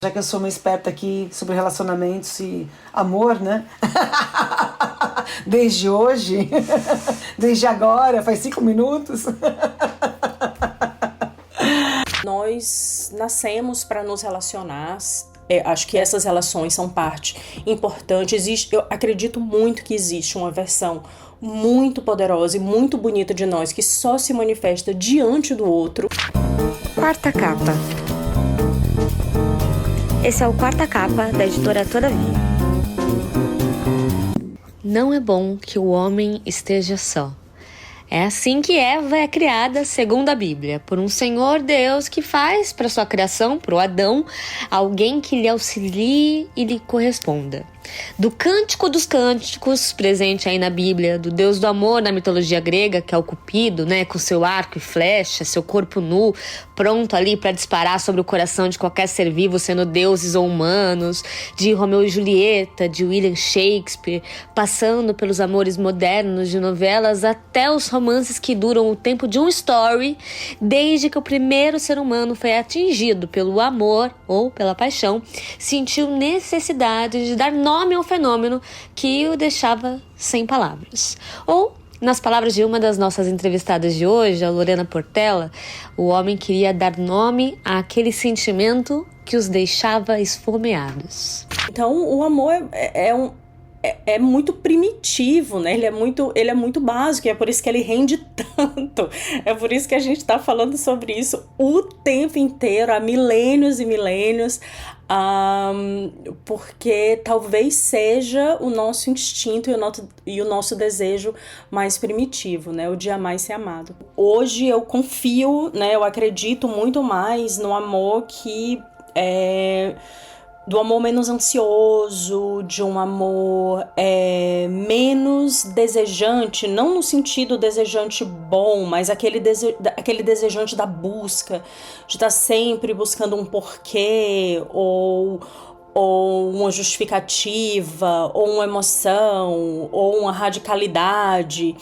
Já que eu sou uma esperta aqui sobre relacionamentos e amor, né? Desde hoje, desde agora, faz 5 minutos. Nós nascemos para nos relacionar. Acho que essas relações são parte importante. Eu acredito muito que existe uma versão muito poderosa e muito bonita de nós que só se manifesta diante do outro. Quarta capa. Esse é o Quarta Capa da editora Todavia. Não é bom que o homem esteja só. É assim que Eva é criada, segundo a Bíblia, por um Senhor Deus que faz para sua criação, para o Adão, alguém que lhe auxilie e lhe corresponda. Do Cântico dos Cânticos, presente aí na Bíblia, do Deus do amor na mitologia grega, que é o Cupido, né, com seu arco e flecha, seu corpo nu, pronto ali para disparar sobre o coração de qualquer ser vivo, sendo deuses ou humanos, de Romeu e Julieta, de William Shakespeare, passando pelos amores modernos de novelas até os romances que duram o tempo de um story, desde que o primeiro ser humano foi atingido pelo amor ou pela paixão, sentiu necessidade de dar nome ao fenômeno que o deixava sem palavras. Ou, nas palavras de uma das nossas entrevistadas de hoje, a Lorena Portela, o homem queria dar nome àquele sentimento que os deixava esfomeados. Então, o amor é muito primitivo, né? Ele é muito básico, e é por isso que ele rende tanto. É por isso que a gente está falando sobre isso o tempo inteiro, há milênios e milênios, porque talvez seja o nosso instinto e o nosso desejo mais primitivo, né? O de amar e ser amado. Hoje eu confio, né? Eu acredito muito mais no amor do amor menos ansioso, de um amor menos desejante, não no sentido desejante bom, mas aquele desejante da busca, de estar sempre buscando um porquê, ou uma justificativa, ou uma emoção, ou uma radicalidade.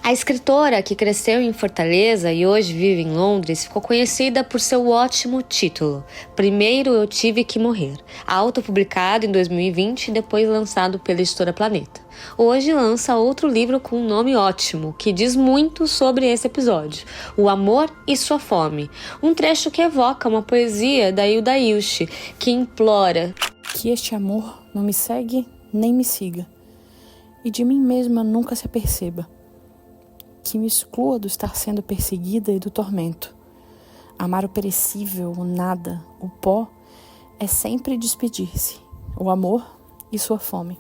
A escritora, que cresceu em Fortaleza e hoje vive em Londres, ficou conhecida por seu ótimo título, Primeiro Eu Tive Que Morrer, autopublicado em 2020 e depois lançado pela editora Planeta. Hoje lança outro livro com um nome ótimo, que diz muito sobre esse episódio, O Amor e Sua Fome, um trecho que evoca uma poesia da Hilda Ilch, que implora que este amor não me segue nem me siga, e de mim mesma nunca se aperceba, que me exclua do estar sendo perseguida e do tormento. Amar o perecível, o nada, o pó, é sempre despedir-se, o amor e sua fome.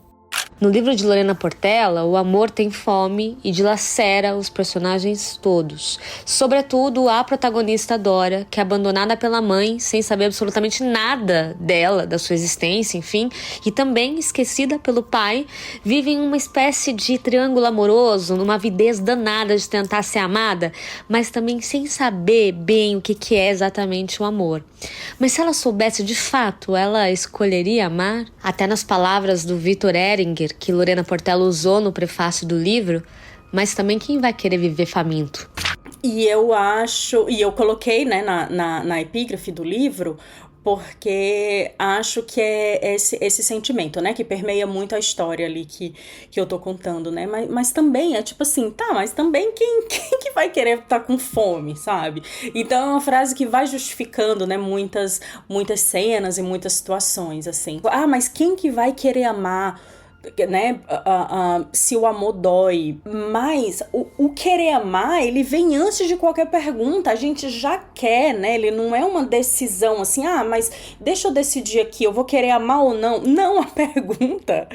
No livro de Lorena Portela, o amor tem fome e dilacera os personagens todos. Sobretudo a protagonista Dora, que é abandonada pela mãe, sem saber absolutamente nada dela, da sua existência, enfim, e também esquecida pelo pai, vive em uma espécie de triângulo amoroso, numa avidez danada de tentar ser amada, mas também sem saber bem o que é exatamente o amor. Mas se ela soubesse de fato, ela escolheria amar? Até nas palavras do Victor Eringer, que Lorena Portela usou no prefácio do livro, mas também quem vai querer viver faminto? E eu coloquei, né, na epígrafe do livro, porque acho que é esse sentimento, né, que permeia muito a história ali que eu tô contando, né, mas também é tipo assim, tá, mas também quem que vai querer estar com fome, sabe? Então é uma frase que vai justificando, né, muitas cenas e muitas situações, assim. Ah, mas quem que vai querer amar, né, se o amor dói? Mas o querer amar, ele vem antes de qualquer pergunta. A gente já quer, né? Ele não é uma decisão assim, mas deixa eu decidir aqui, eu vou querer amar ou não. Não, a pergunta,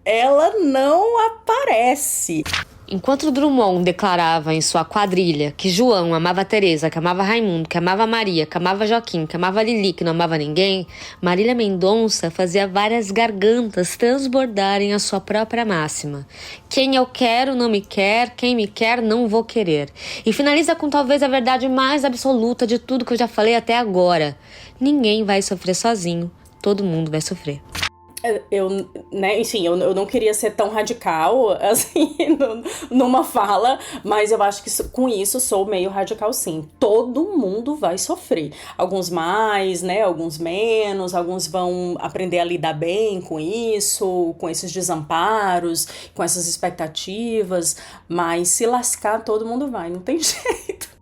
ela não aparece. Enquanto Drummond declarava em sua quadrilha que João amava Teresa, que amava Raimundo, que amava Maria, que amava Joaquim, que amava Lili, que não amava ninguém, Marília Mendonça fazia várias gargantas transbordarem a sua própria máxima. Quem eu quero não me quer, quem me quer não vou querer. E finaliza com talvez a verdade mais absoluta de tudo que eu já falei até agora. Ninguém vai sofrer sozinho, todo mundo vai sofrer. Eu não queria ser tão radical, assim, numa fala, mas eu acho que com isso sou meio radical, sim. Todo mundo vai sofrer. Alguns mais, né, alguns menos, alguns vão aprender a lidar bem com isso, com esses desamparos, com essas expectativas, mas se lascar, todo mundo vai, não tem jeito.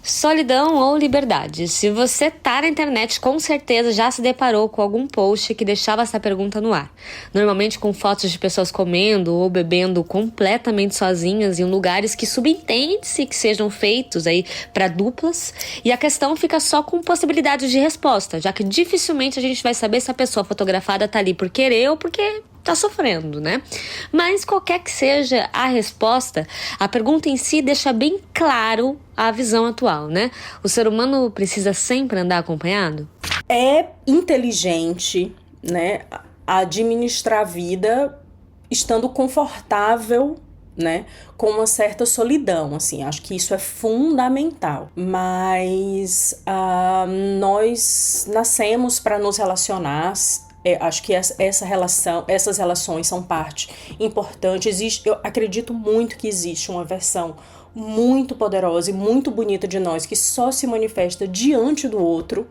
Solidão ou liberdade? Se você tá na internet, com certeza já se deparou com algum post que deixava essa pergunta no ar. Normalmente com fotos de pessoas comendo ou bebendo completamente sozinhas em lugares que subentende-se que sejam feitos aí para duplas. E a questão fica só com possibilidades de resposta, já que dificilmente a gente vai saber se a pessoa fotografada tá ali por querer ou porque tá sofrendo, né? Mas qualquer que seja a resposta, a pergunta em si deixa bem claro a visão atual, né? O ser humano precisa sempre andar acompanhado? É inteligente, né, administrar a vida estando confortável, né, com uma certa solidão, assim, acho que isso é fundamental, mas nós nascemos para nos relacionar. Acho que essas relações são parte importante. Eu acredito muito que existe uma versão muito poderosa e muito bonita de nós que só se manifesta diante do outro,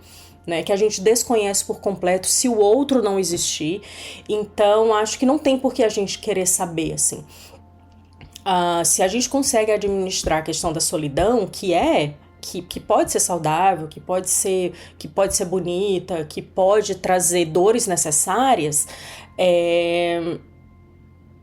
né, que a gente desconhece por completo se o outro não existir. Então, acho que não tem por que a gente querer saber, assim. Se a gente consegue administrar a questão da solidão, que pode ser saudável, que pode ser bonita, que pode trazer dores necessárias,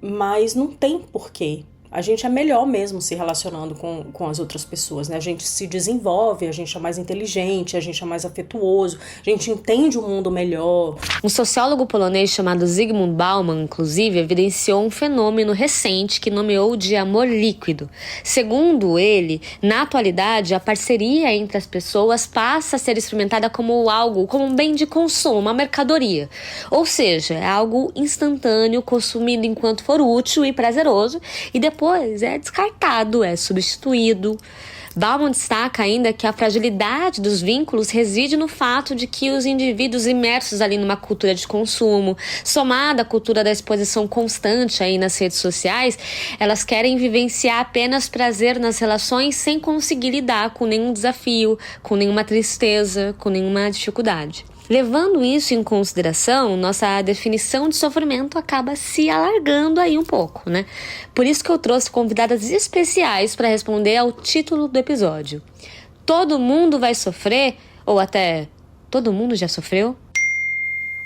mas não tem porquê. A gente é melhor mesmo se relacionando com as outras pessoas, né? A gente se desenvolve, a gente é mais inteligente, a gente é mais afetuoso, a gente entende o mundo melhor. Um sociólogo polonês chamado Zygmunt Bauman, inclusive, evidenciou um fenômeno recente que nomeou de amor líquido. Segundo ele, na atualidade, a parceria entre as pessoas passa a ser experimentada como algo, como um bem de consumo, uma mercadoria. Ou seja, é algo instantâneo, consumido enquanto for útil e prazeroso, e depois é descartado, é substituído. Bauman destaca ainda que a fragilidade dos vínculos reside no fato de que os indivíduos imersos ali numa cultura de consumo, somada à cultura da exposição constante aí nas redes sociais, elas querem vivenciar apenas prazer nas relações sem conseguir lidar com nenhum desafio, com nenhuma tristeza, com nenhuma dificuldade. Levando isso em consideração, nossa definição de sofrimento acaba se alargando aí um pouco, né? Por isso que eu trouxe convidadas especiais para responder ao título do episódio. Todo mundo vai sofrer? Ou até, todo mundo já sofreu?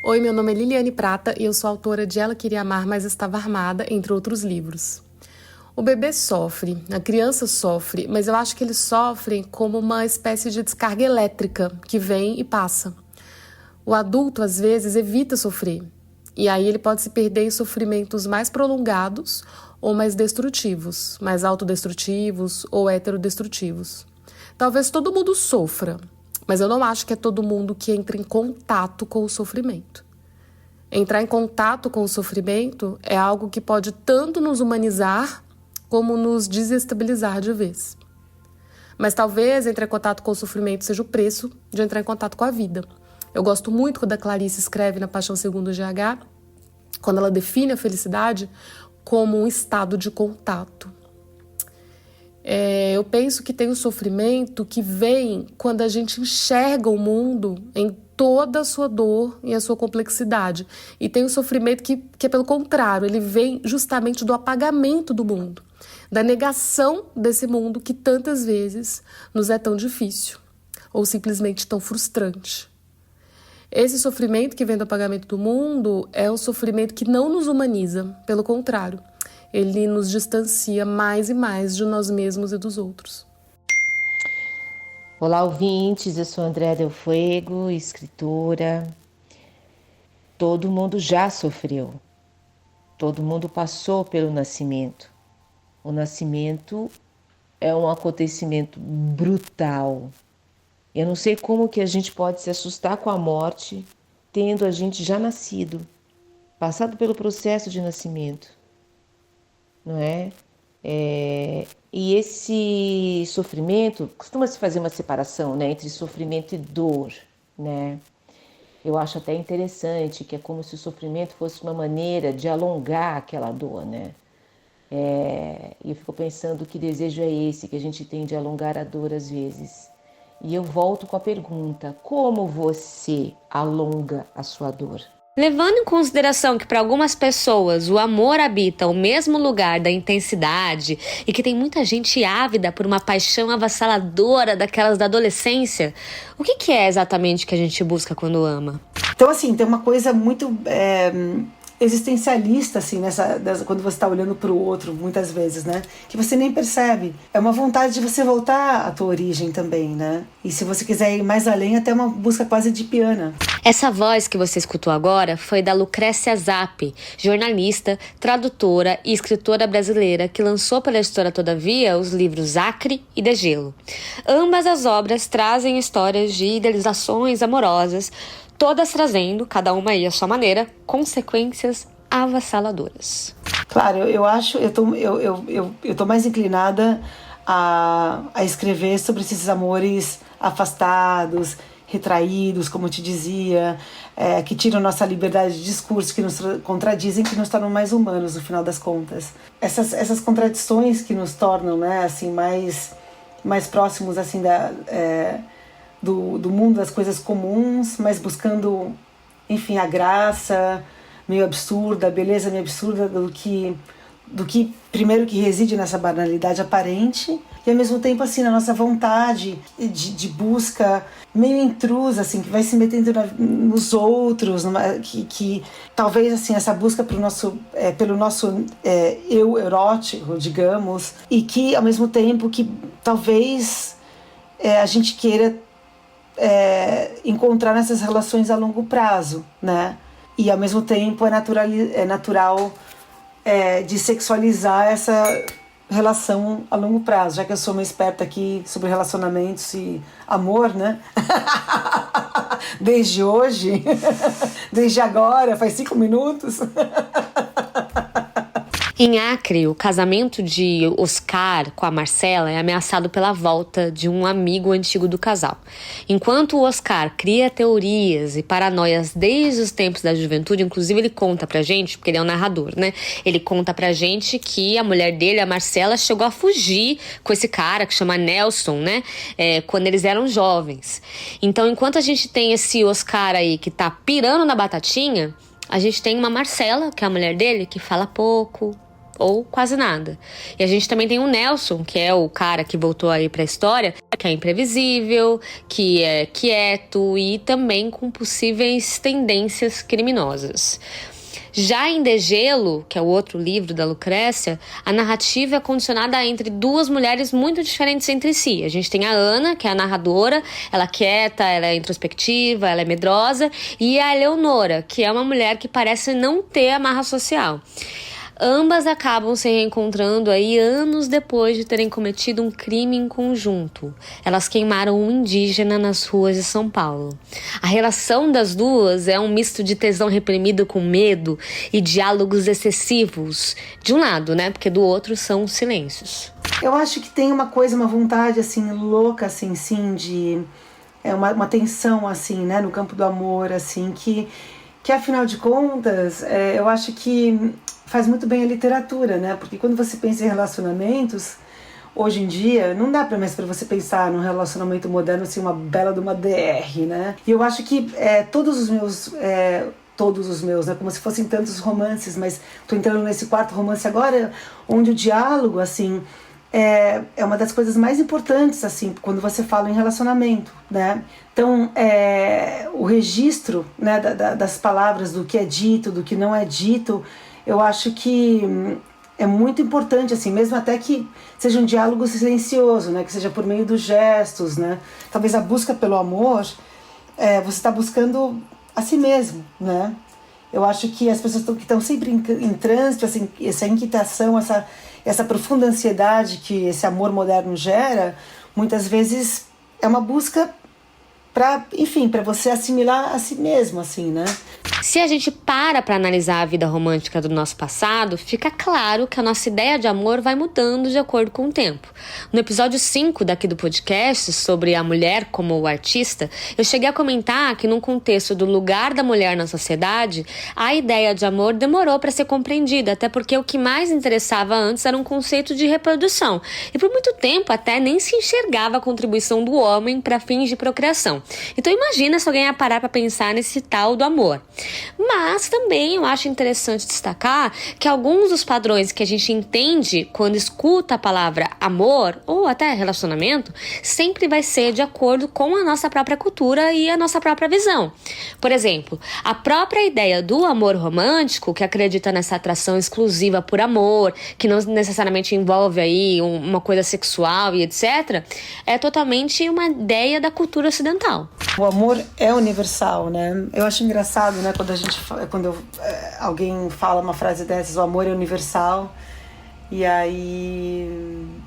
Oi, meu nome é Liliane Prata e eu sou autora de Ela Queria Amar, Mas Estava Armada, entre outros livros. O bebê sofre, a criança sofre, mas eu acho que eles sofrem como uma espécie de descarga elétrica que vem e passa. O adulto, às vezes, evita sofrer, e aí ele pode se perder em sofrimentos mais prolongados ou mais destrutivos, mais autodestrutivos ou heterodestrutivos. Talvez todo mundo sofra, mas eu não acho que é todo mundo que entra em contato com o sofrimento. Entrar em contato com o sofrimento é algo que pode tanto nos humanizar como nos desestabilizar de vez. Mas talvez entrar em contato com o sofrimento seja o preço de entrar em contato com a vida. Eu gosto muito quando a Clarice escreve na Paixão Segundo o GH, quando ela define a felicidade como um estado de contato. Eu penso que tem o sofrimento que vem quando a gente enxerga o mundo em toda a sua dor e a sua complexidade. E tem o sofrimento que é pelo contrário, ele vem justamente do apagamento do mundo, da negação desse mundo que tantas vezes nos é tão difícil ou simplesmente tão frustrante. Esse sofrimento que vem do apagamento do mundo é um sofrimento que não nos humaniza, pelo contrário, ele nos distancia mais e mais de nós mesmos e dos outros. Olá, ouvintes, eu sou Andréa Del Fuego, escritora. Todo mundo já sofreu, todo mundo passou pelo nascimento. O nascimento é um acontecimento brutal. Eu não sei como que a gente pode se assustar com a morte, tendo a gente já nascido, passado pelo processo de nascimento, não é? E esse sofrimento, costuma-se fazer uma separação, né, entre sofrimento e dor, né? Eu acho até interessante que é como se o sofrimento fosse uma maneira de alongar aquela dor, né? E eu fico pensando que desejo é esse que a gente tem de alongar a dor às vezes. E eu volto com a pergunta: como você alonga a sua dor? Levando em consideração que para algumas pessoas o amor habita o mesmo lugar da intensidade e que tem muita gente ávida por uma paixão avassaladora daquelas da adolescência, o que é exatamente que a gente busca quando ama? Então, assim, tem uma coisa muito existencialista, assim, quando você está olhando para o outro, muitas vezes, né? Que você nem percebe. É uma vontade de você voltar à tua origem também, né? E se você quiser ir mais além, até uma busca quase dipiana. Essa voz que você escutou agora foi da Lucrécia Zappi, jornalista, tradutora e escritora brasileira que lançou pela editora Todavia os livros Acre e Degelo. Ambas as obras trazem histórias de idealizações amorosas, todas trazendo, cada uma aí à sua maneira, consequências avassaladoras. Claro, eu tô mais inclinada a escrever sobre esses amores afastados, retraídos, como eu te dizia, que tiram nossa liberdade de discurso, que nos contradizem, que nos tornam mais humanos, no final das contas. Essas contradições que nos tornam, né, assim, mais próximos, assim, do mundo das coisas comuns, mas buscando, enfim, a graça meio absurda, a beleza meio absurda do que primeiro que reside nessa banalidade aparente e ao mesmo tempo assim na nossa vontade de busca meio intrusa, assim, que vai se metendo nos outros, que talvez assim essa busca pelo nosso eu erótico, digamos, e que ao mesmo tempo que talvez a gente queira encontrar nessas relações a longo prazo, né? E ao mesmo tempo é natural de sexualizar essa relação a longo prazo, já que eu sou uma esperta aqui sobre relacionamentos e amor, né? Desde hoje, desde agora, faz 5 minutos. Em Acre, o casamento de Oscar com a Marcela é ameaçado pela volta de um amigo antigo do casal. Enquanto o Oscar cria teorias e paranoias desde os tempos da juventude, inclusive ele conta pra gente, porque ele é um narrador, né? Ele conta pra gente que a mulher dele, a Marcela, chegou a fugir com esse cara que chama Nelson, né? Quando eles eram jovens. Então, enquanto a gente tem esse Oscar aí que tá pirando na batatinha, a gente tem uma Marcela, que é a mulher dele, que fala pouco ou quase nada. E a gente também tem o Nelson, que é o cara que voltou aí pra história, que é imprevisível, que é quieto e também com possíveis tendências criminosas. Já em Degelo, que é o outro livro da Lucrécia, a narrativa é condicionada entre duas mulheres muito diferentes entre si. A gente tem a Ana, que é a narradora, ela é quieta, ela é introspectiva, ela é medrosa, e a Eleonora, que é uma mulher que parece não ter amarra social. Ambas acabam se reencontrando aí anos depois de terem cometido um crime em conjunto. Elas queimaram um indígena nas ruas de São Paulo. A relação das duas é um misto de tesão reprimido com medo e diálogos excessivos. De um lado, né? Porque do outro são silêncios. Eu acho que tem uma coisa, uma vontade assim louca, assim, sim, de uma tensão assim, né, no campo do amor, assim, que afinal de contas, eu acho que faz muito bem a literatura, né? Porque quando você pensa em relacionamentos, hoje em dia, não dá mais para você pensar num relacionamento moderno assim, uma bela de uma DR, né? E eu acho que todos os meus, né? Como se fossem tantos romances, mas tô entrando nesse quarto romance agora, onde o diálogo, assim, é uma das coisas mais importantes, assim, quando você fala em relacionamento, né? Então, o registro, né, das palavras, do que é dito, do que não é dito, eu acho que é muito importante, assim, mesmo até que seja um diálogo silencioso, né, que seja por meio dos gestos, né? Talvez a busca pelo amor, você está buscando a si mesmo, né? Eu acho que as pessoas que estão sempre em trânsito, assim, essa inquietação, essa profunda ansiedade que esse amor moderno gera, muitas vezes é uma busca para, enfim, para você assimilar a si mesmo, assim, né? Se a gente para analisar a vida romântica do nosso passado, fica claro que a nossa ideia de amor vai mudando de acordo com o tempo. No episódio 5 daqui do podcast, sobre a mulher como artista, eu cheguei a comentar que num contexto do lugar da mulher na sociedade, a ideia de amor demorou para ser compreendida, até porque o que mais interessava antes era um conceito de reprodução. E por muito tempo até nem se enxergava a contribuição do homem para fins de procriação. Então imagina se alguém ia parar para pensar nesse tal do amor. Mas também eu acho interessante destacar que alguns dos padrões que a gente entende quando escuta a palavra amor ou até relacionamento sempre vai ser de acordo com a nossa própria cultura e a nossa própria visão. Por exemplo, a própria ideia do amor romântico, que acredita nessa atração exclusiva por amor, que não necessariamente envolve aí uma coisa sexual e etc., é totalmente uma ideia da cultura ocidental. O amor é universal, né? Eu acho engraçado, né? Quando alguém fala uma frase dessas, o amor é universal, e aí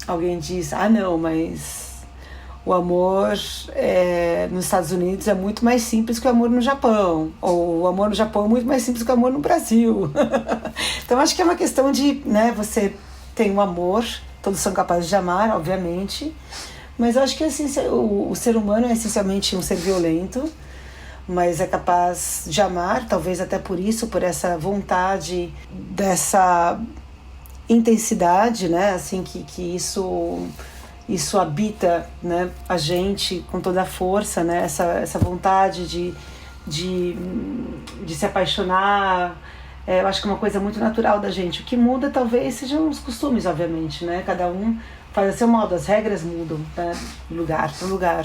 alguém diz, não, mas o amor nos Estados Unidos é muito mais simples que o amor no Japão, ou o amor no Japão é muito mais simples que o amor no Brasil. Então acho que é uma questão de, né, você tem um amor, todos são capazes de amar, obviamente, mas eu acho que assim, o ser humano é essencialmente um ser violento, mas é capaz de amar, talvez até por isso, por essa vontade, dessa intensidade, né, assim, que isso habita, né, a gente com toda a força, né, essa vontade de se apaixonar. Eu acho que é uma coisa muito natural da gente. O que muda talvez sejam os costumes, obviamente, né, cada um faz a seu modo, as regras mudam, né, de lugar para lugar.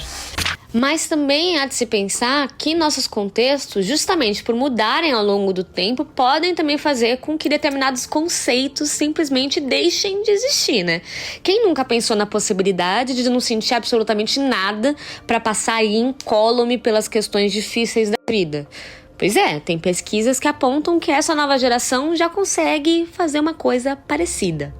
Mas também há de se pensar que nossos contextos, justamente por mudarem ao longo do tempo, podem também fazer com que determinados conceitos simplesmente deixem de existir, né? Quem nunca pensou na possibilidade de não sentir absolutamente nada para passar aí incólume pelas questões difíceis da vida? Pois é, tem pesquisas que apontam que essa nova geração já consegue fazer uma coisa parecida.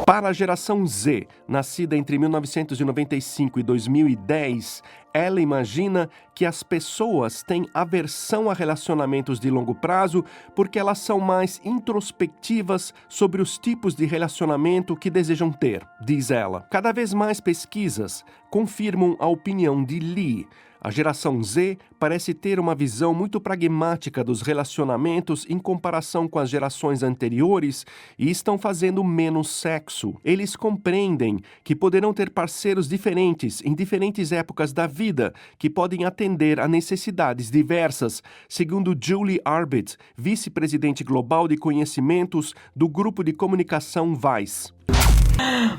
Para a geração Z, nascida entre 1995 e 2010, ela imagina que as pessoas têm aversão a relacionamentos de longo prazo porque elas são mais introspectivas sobre os tipos de relacionamento que desejam ter, diz ela. Cada vez mais pesquisas confirmam a opinião de Lee. A geração Z parece ter uma visão muito pragmática dos relacionamentos em comparação com as gerações anteriores e estão fazendo menos sexo. Eles compreendem que poderão ter parceiros diferentes em diferentes épocas da vida, que podem atender a necessidades diversas, segundo Julie Arbit, vice-presidente global de conhecimentos do grupo de comunicação Vice.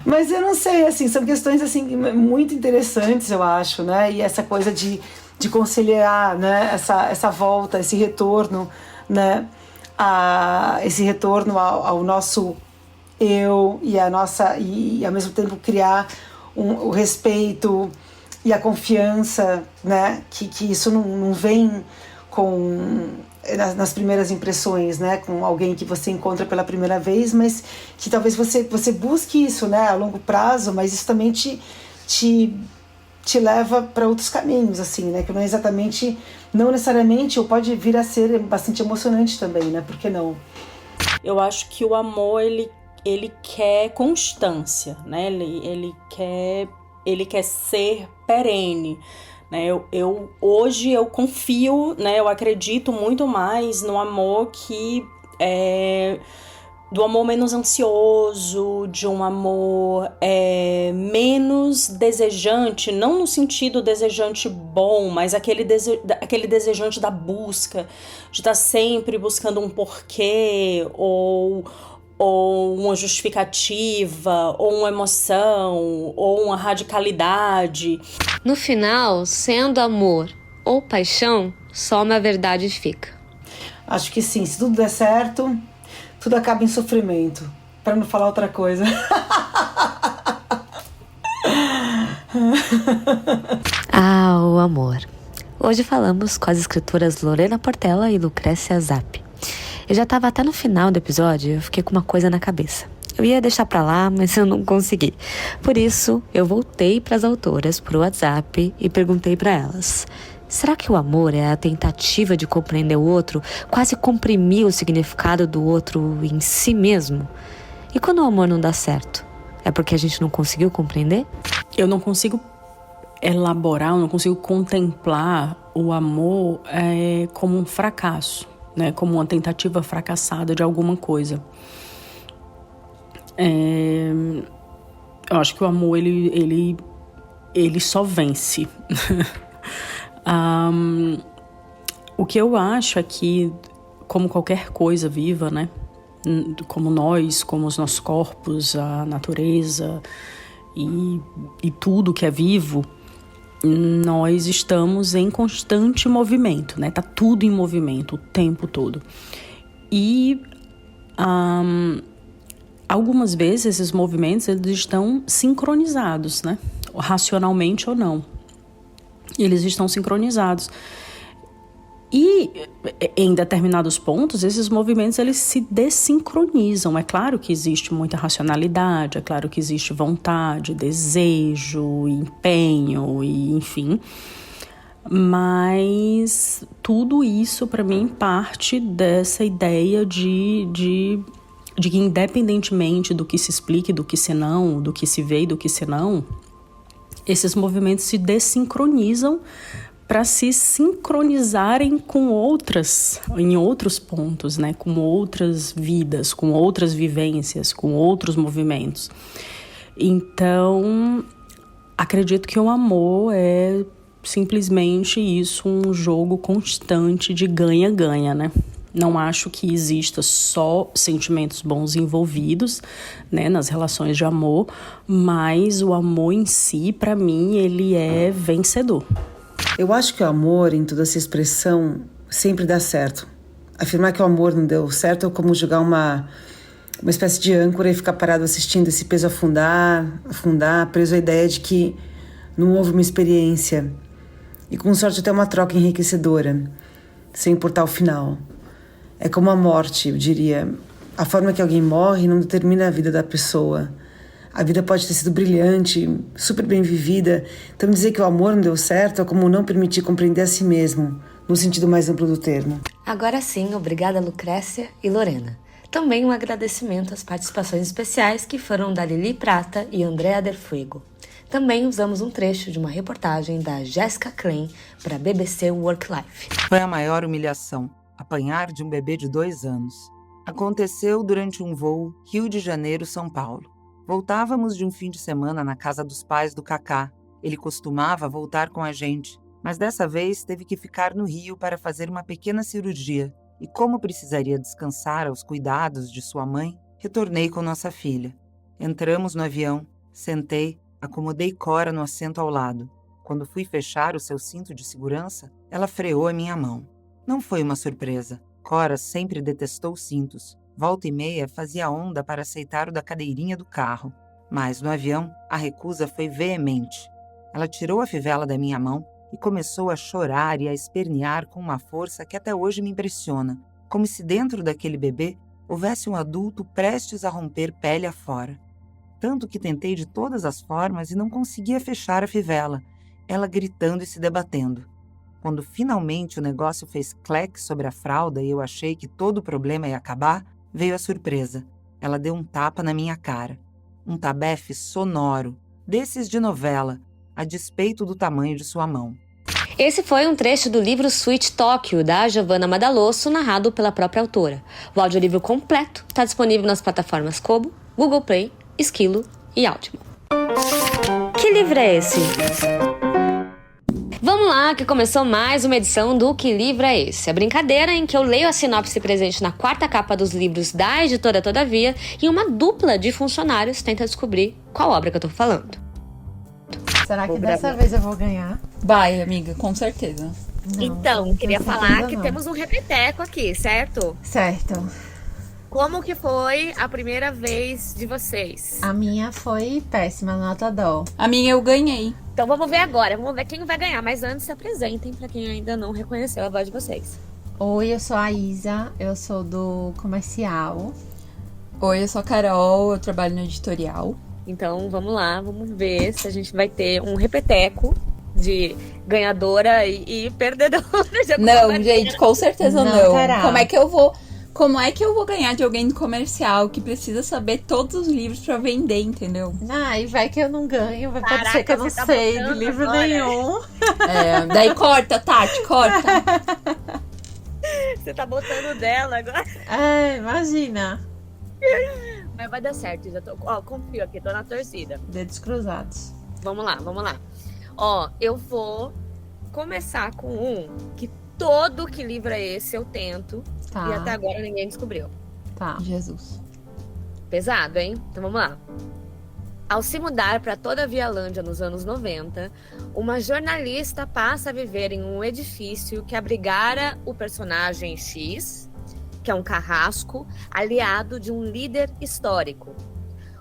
Mas eu não sei, assim, são questões assim, muito interessantes, eu acho, né? E essa coisa de conciliar, né? Essa volta, esse retorno, né? Esse retorno ao nosso eu e e ao mesmo tempo criar o respeito e a confiança, né? Que isso não vem nas primeiras impressões, né, com alguém que você encontra pela primeira vez, mas que talvez você busque isso, né, a longo prazo, mas isso também te leva para outros caminhos, assim, né, que não necessariamente, ou pode vir a ser bastante emocionante também, né, por que não? Eu acho que o amor, ele quer constância, né, ele quer ser perene. Hoje eu confio, né, eu acredito muito mais no amor do amor menos ansioso, de um amor menos desejante, não no sentido desejante bom, mas aquele desejante da busca, de estar sempre buscando um porquê, ou uma justificativa, ou uma emoção, ou uma radicalidade. No final, sendo amor ou paixão, só uma verdade fica. Acho que sim, se tudo der certo, tudo acaba em sofrimento, para não falar outra coisa. O amor. Hoje falamos com as escritoras Lorena Portela e Lucrécia Zapp. Eu já estava até no final do episódio e eu fiquei com uma coisa na cabeça. Eu ia deixar pra lá, mas eu não consegui. Por isso, eu voltei para as autoras por WhatsApp e perguntei para elas: Será que o amor é a tentativa de compreender o outro, quase comprimir o significado do outro em si mesmo? E quando o amor não dá certo? É porque a gente não conseguiu compreender? Eu não consigo elaborar, eu não consigo contemplar o amor como um fracasso, né? Como uma tentativa fracassada de alguma coisa. Eu acho que o amor, ele só vence. O que eu acho é que, como qualquer coisa viva, né? Como nós, como os nossos corpos, a natureza e tudo que é vivo, nós estamos em constante movimento, né? Tá tudo em movimento o tempo todo. E algumas vezes esses movimentos eles estão sincronizados, né? Racionalmente ou não. Eles estão sincronizados. E em determinados pontos, esses movimentos eles se dessincronizam. É claro que existe muita racionalidade, é claro que existe vontade, desejo, empenho, e enfim. Mas tudo isso, para mim, parte dessa ideia de que independentemente do que se explique, do que se não, do que se vê e do que se não, esses movimentos se dessincronizam para se sincronizarem com outras, em outros pontos, né? Com outras vidas, com outras vivências, com outros movimentos. Então, acredito que o amor é simplesmente isso, um jogo constante de ganha-ganha, né? Não acho que exista só sentimentos bons envolvidos, né, nas relações de amor, mas o amor em si, para mim, ele é vencedor. Eu acho que o amor, em toda essa expressão, sempre dá certo. Afirmar que o amor não deu certo é como jogar uma espécie de âncora e ficar parado assistindo esse peso afundar, preso à ideia de que não houve uma experiência. E com sorte até uma troca enriquecedora, sem importar o final. É como a morte, eu diria. A forma que alguém morre não determina a vida da pessoa. A vida pode ter sido brilhante, super bem vivida. Então dizer que o amor não deu certo é como não permitir compreender a si mesmo, no sentido mais amplo do termo. Agora sim, obrigada Lucrécia e Lorena. Também um agradecimento às participações especiais que foram da Lili Prata e Andrea Del Fuego. Também usamos um trecho de uma reportagem da Jessica Klein para a BBC Work Life. Foi a maior humilhação, apanhar de um bebê de 2 anos. Aconteceu durante um voo Rio de Janeiro-São Paulo. Voltávamos de um fim de semana na casa dos pais do Cacá. Ele costumava voltar com a gente, mas dessa vez teve que ficar no Rio para fazer uma pequena cirurgia. E como precisaria descansar aos cuidados de sua mãe, retornei com nossa filha. Entramos no avião, sentei, acomodei Cora no assento ao lado. Quando fui fechar o seu cinto de segurança, ela freou a minha mão. Não foi uma surpresa. Cora sempre detestou cintos. Volta e meia fazia onda para aceitar o da cadeirinha do carro. Mas no avião, a recusa foi veemente. Ela tirou a fivela da minha mão e começou a chorar e a espernear com uma força que até hoje me impressiona, como se dentro daquele bebê houvesse um adulto prestes a romper pele afora. Tanto que tentei de todas as formas e não conseguia fechar a fivela, ela gritando e se debatendo. Quando finalmente o negócio fez cleque sobre a fralda e eu achei que todo o problema ia acabar, veio a surpresa. Ela deu um tapa na minha cara. Um tabefe sonoro, desses de novela, a despeito do tamanho de sua mão. Esse foi um trecho do livro Sweet Tóquio, da Giovanna Madalosso, narrado pela própria autora. O audiolivro completo está disponível nas plataformas Kobo, Google Play, Esquilo e Audible. Que livro é esse? Vamos lá, que começou mais uma edição do Que Livro é Esse? A brincadeira em que eu leio a sinopse presente na 4ª capa dos livros da editora Todavia e uma dupla de funcionários tenta descobrir qual obra que eu tô falando. Será que dessa vez eu vou ganhar? Vai, amiga, com certeza. Não, então, queria falar que não. temos um repeteco aqui, certo? Certo. Como que foi a primeira vez de vocês? A minha foi péssima, nota dó. A minha eu ganhei. Então vamos ver agora, vamos ver quem vai ganhar. Mas antes se apresentem pra quem ainda não reconheceu a voz de vocês. Oi, eu sou a Isa, eu sou do comercial. Oi, eu sou a Carol, eu trabalho no editorial. Então vamos lá, vamos ver se a gente vai ter um repeteco de ganhadora e perdedora. Não, gente, com certeza não. Terá. Como é que eu vou ganhar de alguém do comercial que precisa saber todos os livros pra vender, entendeu? E vai que eu não ganho, pode Caraca, ser que eu não você tá sei de botando livro agora. nenhum. Daí corta, Tati, corta. Você tá botando dela agora. Imagina. Mas vai dar certo, já tô. Confio aqui, tô na torcida. Dedos cruzados. Vamos lá. Ó, eu vou começar com um que todo que livro é esse eu tento. Tá. E até agora ninguém descobriu. Tá. Jesus. Pesado, hein? Então vamos lá. Ao se mudar para toda a Vialândia nos anos 90, uma jornalista passa a viver em um edifício que abrigara o personagem X, que é um carrasco, aliado de um líder histórico.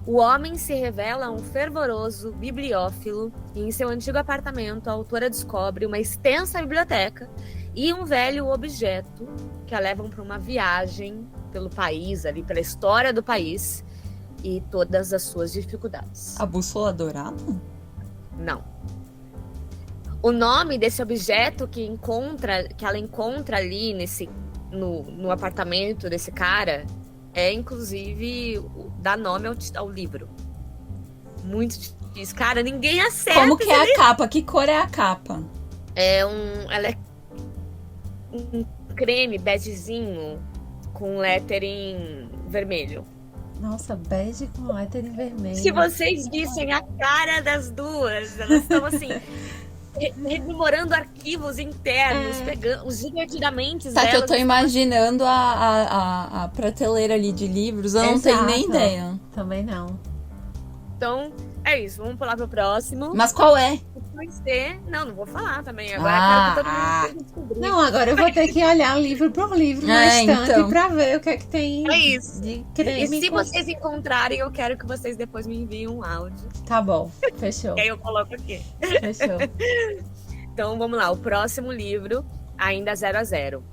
O homem se revela um fervoroso bibliófilo e em seu antigo apartamento a autora descobre uma extensa biblioteca e um velho objeto que a levam para uma viagem pelo país, ali pela história do país e todas as suas dificuldades. A bússola dourada? Não. O nome desse objeto que ela encontra ali no apartamento desse cara é, inclusive, dá nome ao livro. Muito difícil. Cara, ninguém acerta. Como que é a capa? Que cor é a capa? Ela é um creme begezinho com lettering vermelho. Nossa, bege com lettering vermelho. Se vocês vissem a cara das duas, elas estão assim, rememorando arquivos internos, pegando os divertidamente Tá, que eu tô delas. imaginando a prateleira ali de livros, eu não tenho nem ideia. Também não. Então, é isso. Vamos pular pro próximo. Mas qual é? Não vou falar também. Agora eu quero que todo mundo tente descobrir. Não, agora eu vou ter que olhar livro por livro na estante então. pra ver o que é que tem É isso. de creme. E se vocês encontrarem, eu quero que vocês depois me enviem um áudio. Tá bom, fechou. E aí eu coloco aqui. Fechou. Então vamos lá, o próximo livro, ainda 0-0.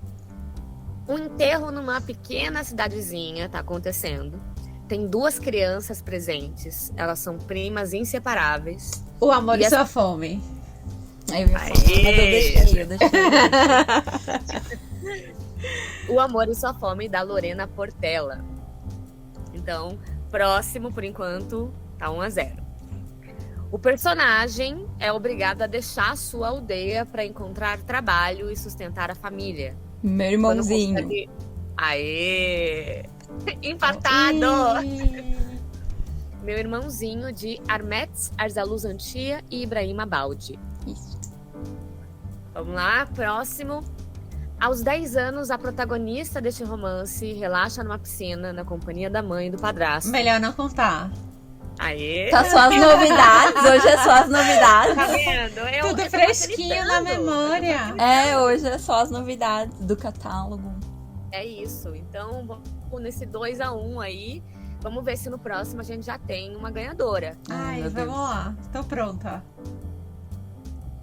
Um enterro numa pequena cidadezinha tá acontecendo. Tem 2 crianças presentes. Elas são primas inseparáveis. O amor e essa sua fome. Aí eu ia falar, mas eu deixei. O Amor e Sua Fome, da Lorena Portela. Então, próximo, por enquanto, tá 1-0. O personagem é obrigado a deixar sua aldeia para encontrar trabalho e sustentar a família. Meu irmãozinho. Aê! Empatado! Meu Irmãozinho, de Armetz Arzaluz Antia e Ibrahim Abaldi. Isso. Vamos lá, próximo. Aos 10 anos, a protagonista deste romance relaxa numa piscina na companhia da mãe e do padrasto. Melhor não contar. Aê! Tá só as novidades, hoje é só as novidades. Tá vendo? Tudo tô fresquinho na facilitando. memória. Hoje é só as novidades do catálogo. É isso. Então, vamos nesse 2-1 aí. Vamos ver se no próximo a gente já tem uma ganhadora. Ai, meu vamos Deus. lá. Tô pronta.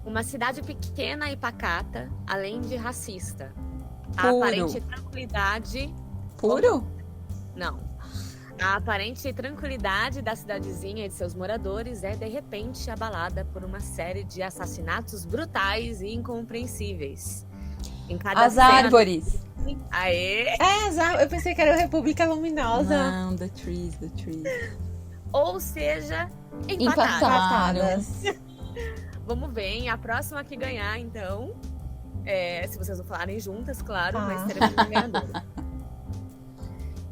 Uma cidade pequena e pacata, além de racista. A Puro. aparente tranquilidade... Puro? Não. A aparente tranquilidade da cidadezinha e de seus moradores é, de repente, abalada por uma série de assassinatos brutais e incompreensíveis. Em cada As cena- árvores. Aê! Eu pensei que era o República Luminosa. Não, the trees. Ou seja, Empataram. Vamos ver, hein? A próxima que ganhar, então, se vocês não falarem juntas, claro, mas teremos uma ganhadora.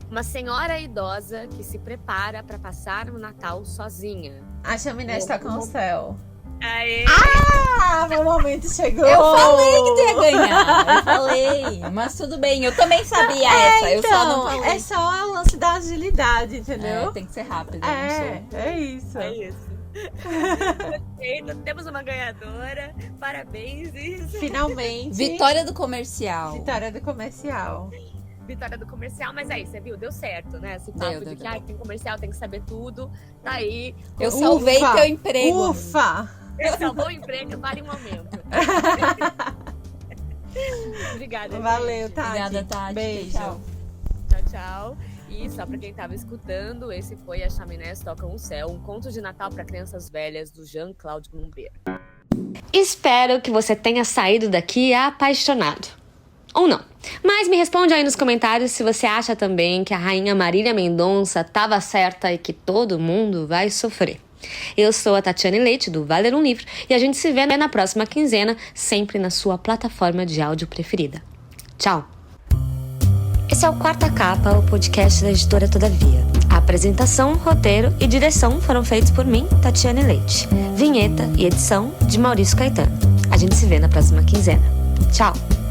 Uma senhora idosa que se prepara para passar o Natal sozinha. A chaminé está com o céu. Aê! Meu momento chegou. Eu falei que tu ia ganhar. Eu falei. Mas tudo bem, eu também sabia essa. Eu só não falei. É só a lance da agilidade, entendeu? Tem que ser rápido. eu não sei. É isso. É isso. Perfeito, temos uma ganhadora. Parabéns, isso. Finalmente. Vitória do comercial. Vitória do comercial. Vitória do comercial, mas aí, você viu? Deu certo, né? Esse papo Deu. que tem comercial, tem que saber tudo. Tá aí. Eu salvei teu emprego. Ufa! Eu salvou o emprego, vale um aumento. Obrigada, Valeu, gente. Tati. Obrigada, Tati. Beijo. Tchau. Tchau. E só pra quem tava escutando, esse foi A Chaminés Tocam o Céu, um conto de Natal para crianças velhas, do Jean-Claude Mumbert. Espero que você tenha saído daqui apaixonado. Ou não. Mas me responde aí nos comentários se você acha também que a rainha Marília Mendonça estava certa e que todo mundo vai sofrer. Eu sou a Tatiane Leite, do Vale Ler um Livro, e a gente se vê na próxima quinzena, sempre na sua plataforma de áudio preferida. Tchau! Esse é o Quarta Capa, o podcast da editora Todavia. A apresentação, roteiro e direção foram feitos por mim, Tatiane Leite. Vinheta e edição de Maurício Caetano. A gente se vê na próxima quinzena. Tchau!